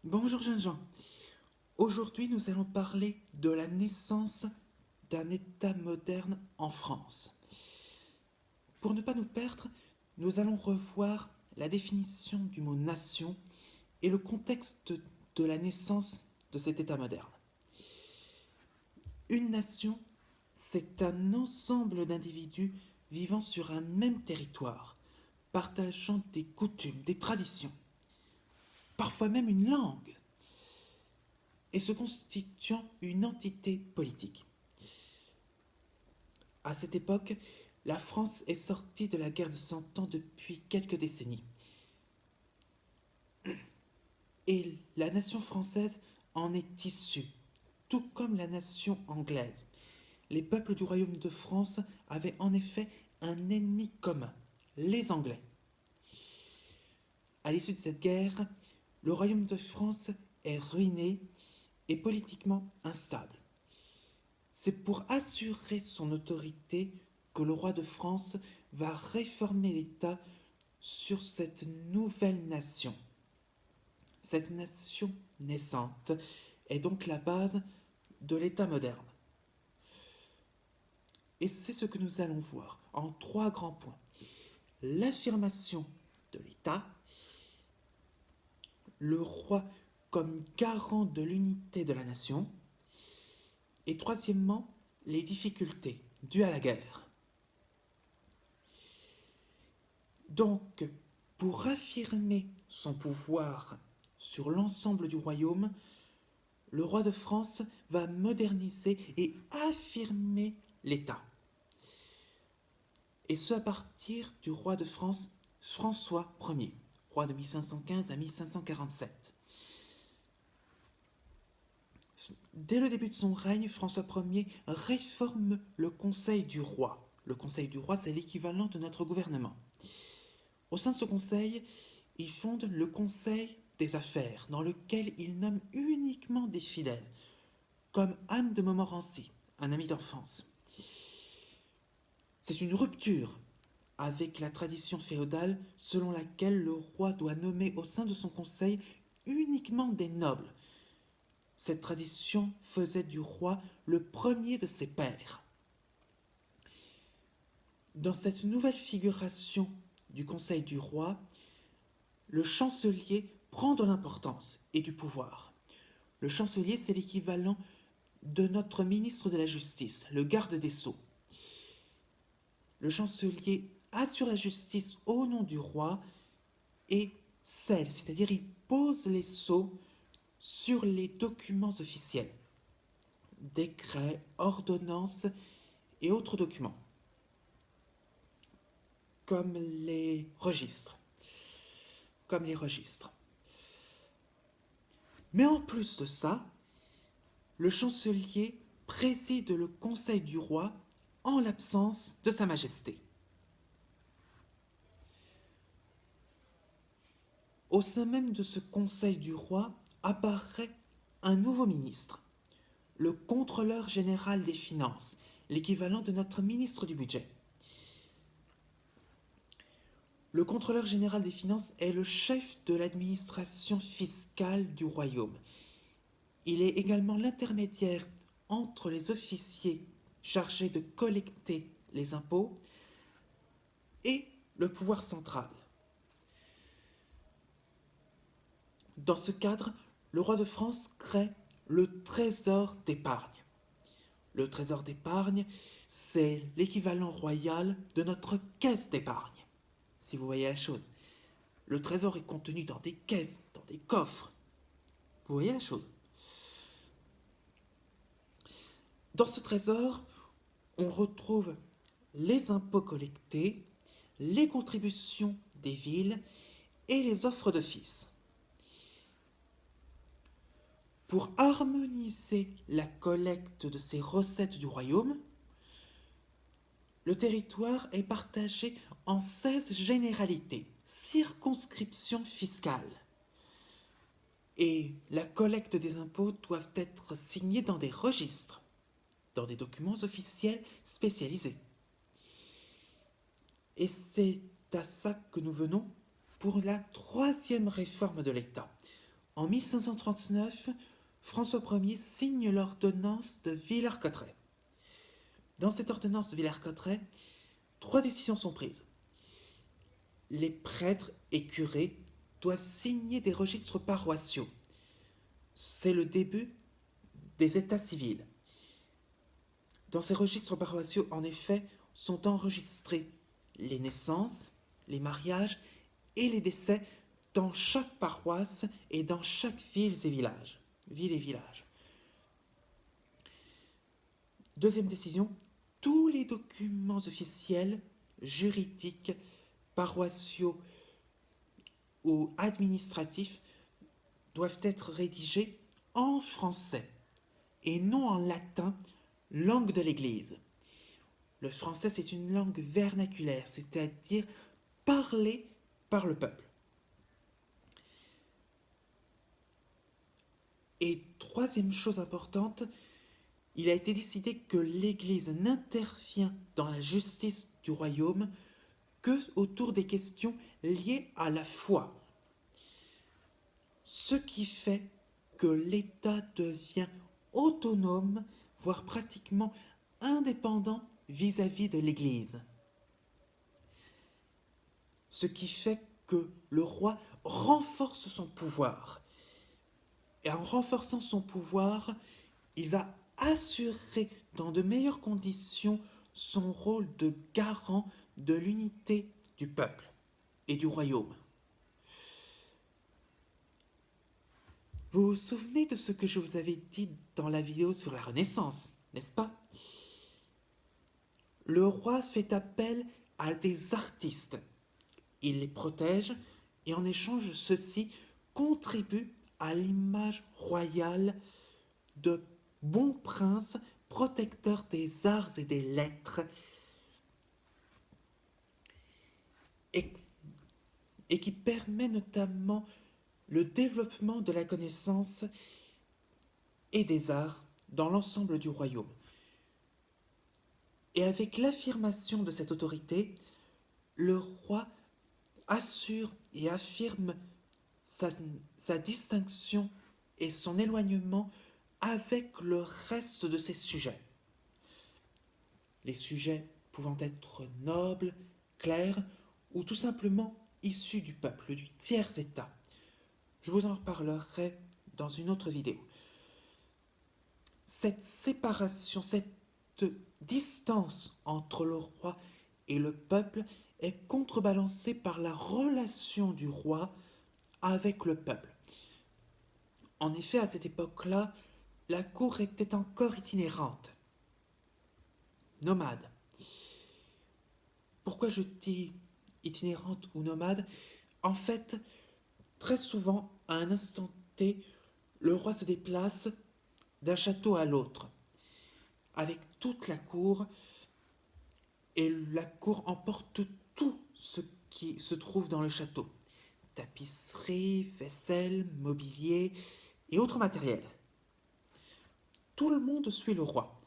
Bonjour jeunes gens. Aujourd'hui, nous allons parler de la naissance d'un État moderne en France. Pour ne pas nous perdre, nous allons revoir la définition du mot nation et le contexte de la naissance de cet État moderne. Une nation, c'est un ensemble d'individus vivant sur un même territoire, partageant des coutumes, des traditions, parfois même une langue, et se constituant une entité politique. À cette époque, la France est sortie de la guerre de Cent Ans depuis quelques décennies. Et la nation française en est issue, tout comme la nation anglaise. Les peuples du royaume de France avaient en effet un ennemi commun, les Anglais. À l'issue de cette guerre, le royaume de France est ruiné et politiquement instable. C'est pour assurer son autorité que le roi de France va réformer l'État sur cette nouvelle nation. Cette nation naissante est donc la base de l'État moderne. Et c'est ce que nous allons voir en trois grands points. L'affirmation de l'État, le roi comme garant de l'unité de la nation, et troisièmement, les difficultés dues à la guerre. Donc, pour affirmer son pouvoir sur l'ensemble du royaume, le roi de France va moderniser et affirmer l'État. Et ce à partir du roi de France François Ier, roi de 1515 à 1547. Dès le début de son règne, François Ier réforme le Conseil du roi. Le Conseil du roi, c'est l'équivalent de notre gouvernement. Au sein de ce conseil, il fonde le Conseil des affaires, dans lequel il nomme uniquement des fidèles, comme Anne de Montmorency, un ami d'enfance. C'est une rupture avec la tradition féodale selon laquelle le roi doit nommer au sein de son conseil uniquement des nobles. Cette tradition faisait du roi le premier de ses pairs. Dans cette nouvelle figuration du conseil du roi, le chancelier prend de l'importance et du pouvoir. Le chancelier, c'est l'équivalent de notre ministre de la Justice, le garde des Sceaux. Le chancelier assure la justice au nom du roi et scelle, c'est-à-dire il pose les sceaux sur les documents officiels, décrets, ordonnances et autres documents, comme les registres. Mais en plus de ça, le chancelier préside le conseil du roi en l'absence de sa majesté. Au sein même de ce conseil du roi apparaît un nouveau ministre, le contrôleur général des finances, l'équivalent de notre ministre du budget. Le contrôleur général des finances est le chef de l'administration fiscale du royaume. Il est également l'intermédiaire entre les officiers chargés de collecter les impôts et le pouvoir central. Dans ce cadre, le roi de France crée le trésor d'épargne. Le trésor d'épargne, c'est l'équivalent royal de notre caisse d'épargne, si vous voyez la chose. Le trésor est contenu dans des caisses, dans des coffres. Vous voyez la chose. Dans ce trésor, on retrouve les impôts collectés, les contributions des villes et les offres d'office. Pour harmoniser la collecte de ces recettes du royaume, le territoire est partagé en 16 généralités, circonscriptions fiscales. Et la collecte des impôts doit être signée dans des registres, dans des documents officiels spécialisés. Et c'est à ça que nous venons pour la troisième réforme de l'État, En 1539, François Ier signe l'ordonnance de Villers-Cotterêts. Dans cette ordonnance de Villers-Cotterêts, 3 décisions sont prises. Les prêtres et curés doivent signer des registres paroissiaux. C'est le début des états civils. Dans ces registres paroissiaux, en effet, sont enregistrés les naissances, les mariages et les décès dans chaque paroisse et dans chaque ville et village. Deuxième décision, tous les documents officiels, juridiques, paroissiaux ou administratifs doivent être rédigés en français et non en latin, langue de l'Église. Le français, c'est une langue vernaculaire, c'est-à-dire parlée par le peuple. Et troisième chose importante, il a été décidé que l'Église n'intervient dans la justice du royaume que autour des questions liées à la foi. Ce qui fait que l'État devient autonome, voire pratiquement indépendant vis-à-vis de l'Église. Ce qui fait que le roi renforce son pouvoir. Et en renforçant son pouvoir, il va assurer dans de meilleures conditions son rôle de garant de l'unité du peuple et du royaume. Vous vous souvenez de ce que je vous avais dit dans la vidéo sur la Renaissance, n'est-ce pas? Le roi fait appel à des artistes. Il les protège et en échange, ceux-ci contribuent à l'image royale de bons princes protecteurs des arts et des lettres et qui permet notamment le développement de la connaissance et des arts dans l'ensemble du royaume. Et avec l'affirmation de cette autorité, le roi assure et affirme sa distinction et son éloignement avec le reste de ses sujets. Les sujets pouvant être nobles, clercs ou tout simplement issus du peuple, du tiers-état. Je vous en reparlerai dans une autre vidéo. Cette séparation, cette distance entre le roi et le peuple est contrebalancée par la relation du roi avec le peuple. En effet, à cette époque-là, la cour était encore itinérante, nomade. Pourquoi je dis itinérante ou nomade? En fait, très souvent, à un instant T, le roi se déplace d'un château à l'autre, avec toute la cour, et la cour emporte tout ce qui se trouve dans le château. Tapisserie, vaisselle, mobilier et autres matériels. Tout le monde suit le roi.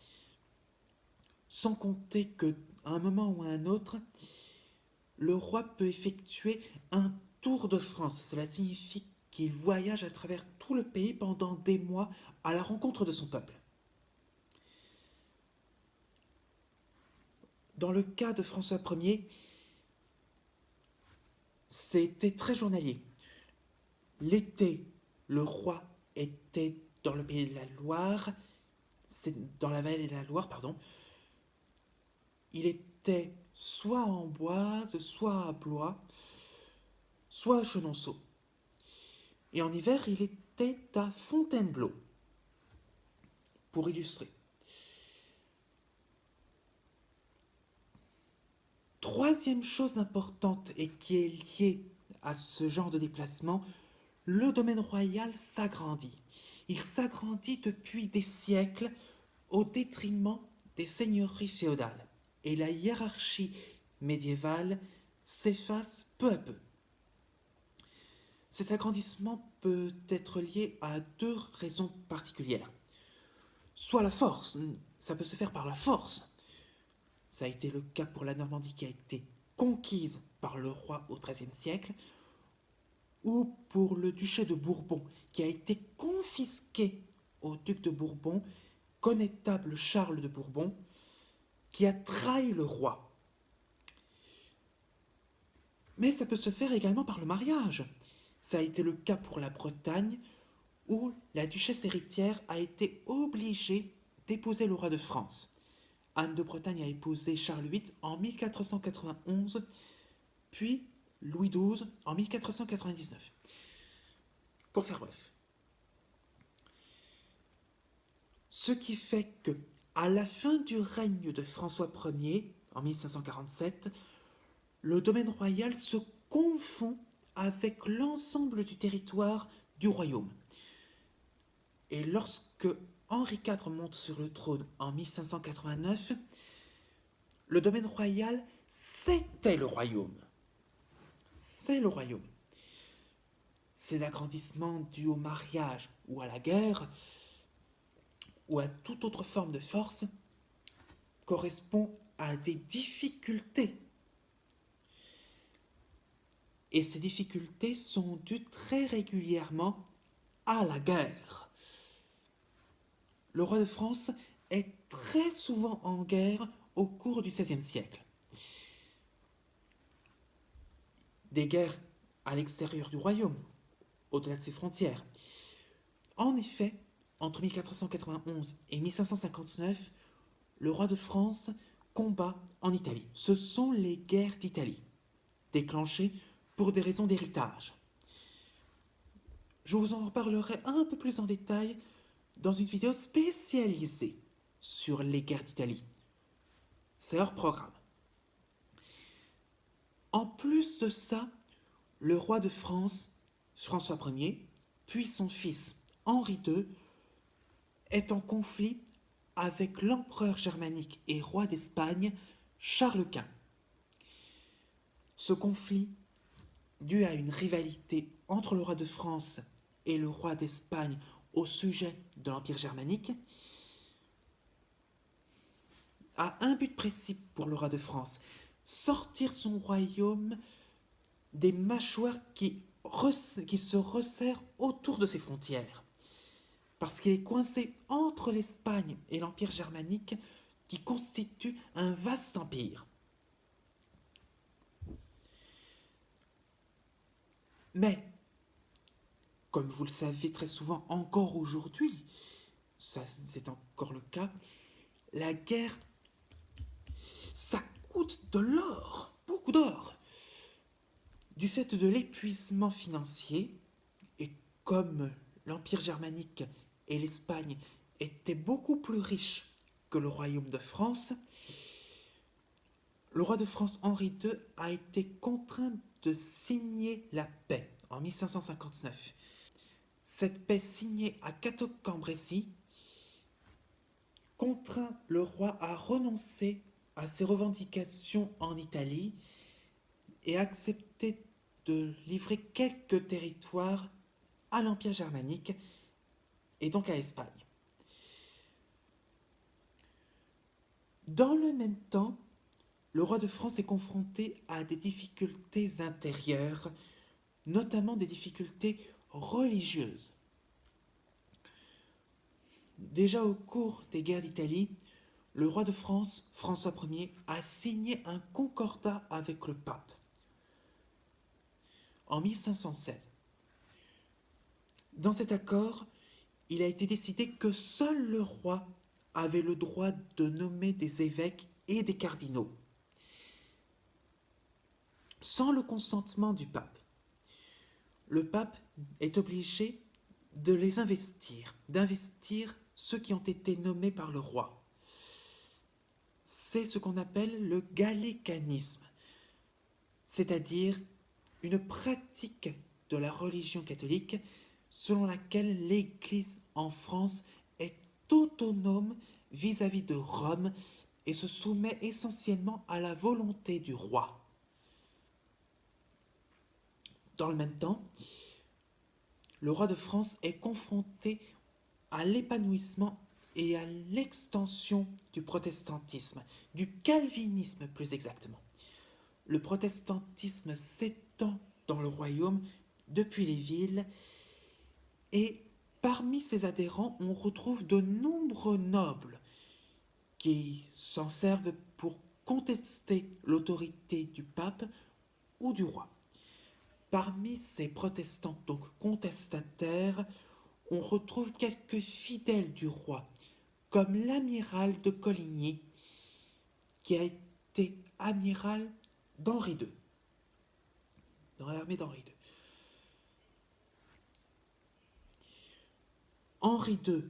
Sans compter qu'à un moment ou à un autre, le roi peut effectuer un tour de France. Cela signifie qu'il voyage à travers tout le pays pendant des mois à la rencontre de son peuple. Dans le cas de François Ier, c'était très journalier. L'été, le roi était dans le pays de la Loire, dans la vallée de la Loire, pardon. Il était soit à Amboise, soit à Blois, soit à Chenonceau. Et en hiver, il était à Fontainebleau, pour illustrer. Troisième chose importante et qui est liée à ce genre de déplacement, le domaine royal s'agrandit. Il s'agrandit depuis des siècles au détriment des seigneuries féodales. Et la hiérarchie médiévale s'efface peu à peu. Cet agrandissement peut être lié à 2 raisons particulières. Soit la force, ça peut se faire par la force. Ça a été le cas pour la Normandie qui a été conquise par le roi au XIIIe siècle, ou pour le duché de Bourbon, qui a été confisqué au duc de Bourbon, connétable Charles de Bourbon, qui a trahi le roi. Mais ça peut se faire également par le mariage. Ça a été le cas pour la Bretagne, où la duchesse héritière a été obligée d'épouser le roi de France. Anne de Bretagne a épousé Charles VIII en 1491, puis Louis XII en 1499. Pour faire bref. Ce qui fait que, à la fin du règne de François Ier, en 1547, le domaine royal se confond avec l'ensemble du territoire du royaume. Et lorsque Henri IV monte sur le trône en 1589, le domaine royal, c'était le royaume. C'est le royaume. Ces agrandissements dus au mariage ou à la guerre ou à toute autre forme de force correspondent à des difficultés. Et ces difficultés sont dues très régulièrement à la guerre. Le roi de France est très souvent en guerre au cours du XVIe siècle. Des guerres à l'extérieur du royaume, au-delà de ses frontières. En effet, entre 1491 et 1559, le roi de France combat en Italie. Ce sont les guerres d'Italie, déclenchées pour des raisons d'héritage. Je vous en reparlerai un peu plus en détail dans une vidéo spécialisée sur les guerres d'Italie. C'est hors programme. En plus de ça, le roi de France, François Ier, puis son fils Henri II, est en conflit avec l'empereur germanique et roi d'Espagne, Charles Quint. Ce conflit, dû à une rivalité entre le roi de France et le roi d'Espagne au sujet de l'Empire germanique, a un but précis pour le roi de France: sortir son royaume des mâchoires qui se resserrent autour de ses frontières. Parce qu'il est coincé entre l'Espagne et l'Empire germanique qui constitue un vaste empire. Mais, comme vous le savez très souvent encore aujourd'hui, ça c'est encore le cas, la guerre, ça coûte de l'or, beaucoup d'or. Du fait de l'épuisement financier, et comme l'Empire germanique et l'Espagne étaient beaucoup plus riches que le royaume de France, le roi de France Henri II a été contraint de signer la paix en 1559. Cette paix signée à Cateau-Cambrésis contraint le roi à renoncer à ses revendications en Italie et accepter de livrer quelques territoires à l'Empire germanique et donc à l'Espagne. Dans le même temps, le roi de France est confronté à des difficultés intérieures, notamment des difficultés religieuses. Déjà au cours des guerres d'Italie, le roi de France, François Ier, a signé un concordat avec le pape en 1516. Dans cet accord, il a été décidé que seul le roi avait le droit de nommer des évêques et des cardinaux, sans le consentement du pape. Le pape est obligé de les d'investir ceux qui ont été nommés par le roi. C'est ce qu'on appelle le gallicanisme, c'est-à-dire une pratique de la religion catholique selon laquelle l'Église en France est autonome vis-à-vis de Rome et se soumet essentiellement à la volonté du roi. Dans le même temps, le roi de France est confronté à l'épanouissement et à l'extension du protestantisme, du calvinisme plus exactement. Le protestantisme s'étend dans le royaume depuis les villes, et parmi ses adhérents, on retrouve de nombreux nobles qui s'en servent pour contester l'autorité du pape ou du roi. Parmi ces protestants, donc contestataires, on retrouve quelques fidèles du roi, comme l'amiral de Coligny, qui a été amiral d'Henri II, dans l'armée d'Henri II. Henri II,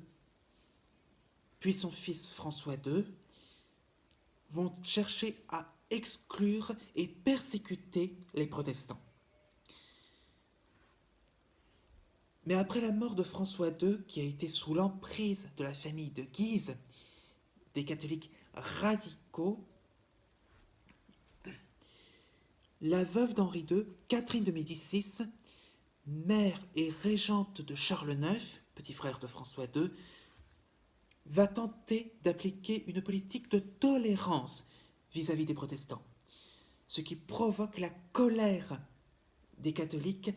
puis son fils François II, vont chercher à exclure et persécuter les protestants. Mais après la mort de François II, qui a été sous l'emprise de la famille de Guise, des catholiques radicaux, la veuve d'Henri II, Catherine de Médicis, mère et régente de Charles IX, petit frère de François II, va tenter d'appliquer une politique de tolérance vis-à-vis des protestants, ce qui provoque la colère des catholiques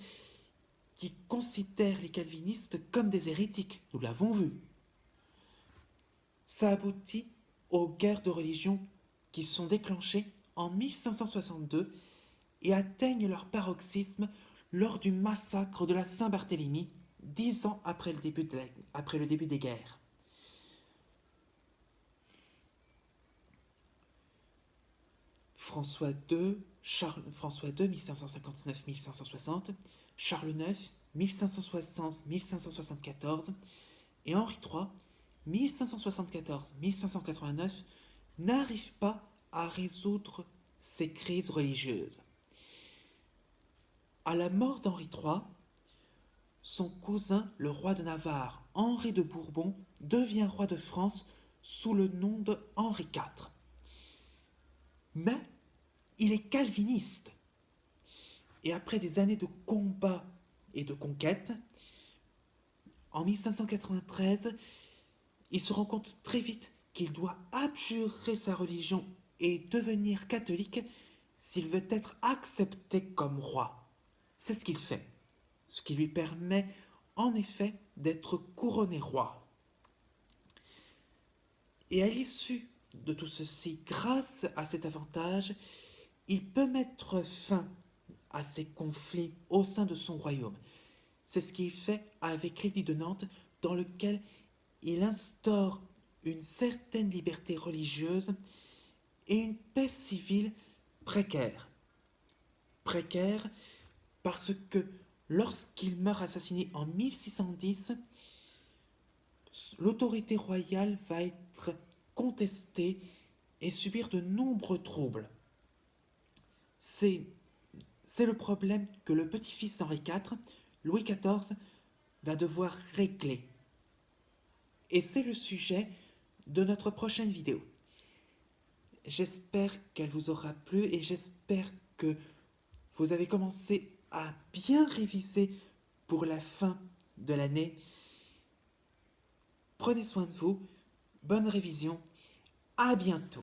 qui considèrent les calvinistes comme des hérétiques, nous l'avons vu. Ça aboutit aux guerres de religion qui sont déclenchées en 1562 et atteignent leur paroxysme lors du massacre de la Saint-Barthélemy, 10 ans après le début des guerres. François II, 1559-1560, Charles IX, 1560-1574, et Henri III, 1574-1589, n'arrivent pas à résoudre ces crises religieuses. À la mort d'Henri III, son cousin, le roi de Navarre, Henri de Bourbon, devient roi de France sous le nom de Henri IV. Mais il est calviniste. Et après des années de combats et de conquêtes, en 1593, il se rend compte très vite qu'il doit abjurer sa religion et devenir catholique s'il veut être accepté comme roi. C'est ce qu'il fait, ce qui lui permet en effet d'être couronné roi. Et à l'issue de tout ceci, grâce à cet avantage, il peut mettre fin à ces conflits au sein de son royaume. C'est ce qu'il fait avec l'édit de Nantes, dans lequel il instaure une certaine liberté religieuse et une paix civile précaire. Précaire parce que lorsqu'il meurt assassiné en 1610, l'autorité royale va être contestée et subir de nombreux troubles. C'est le problème que le petit-fils d'Henri IV, Louis XIV, va devoir régler. Et c'est le sujet de notre prochaine vidéo. J'espère qu'elle vous aura plu et j'espère que vous avez commencé à bien réviser pour la fin de l'année. Prenez soin de vous, bonne révision, à bientôt.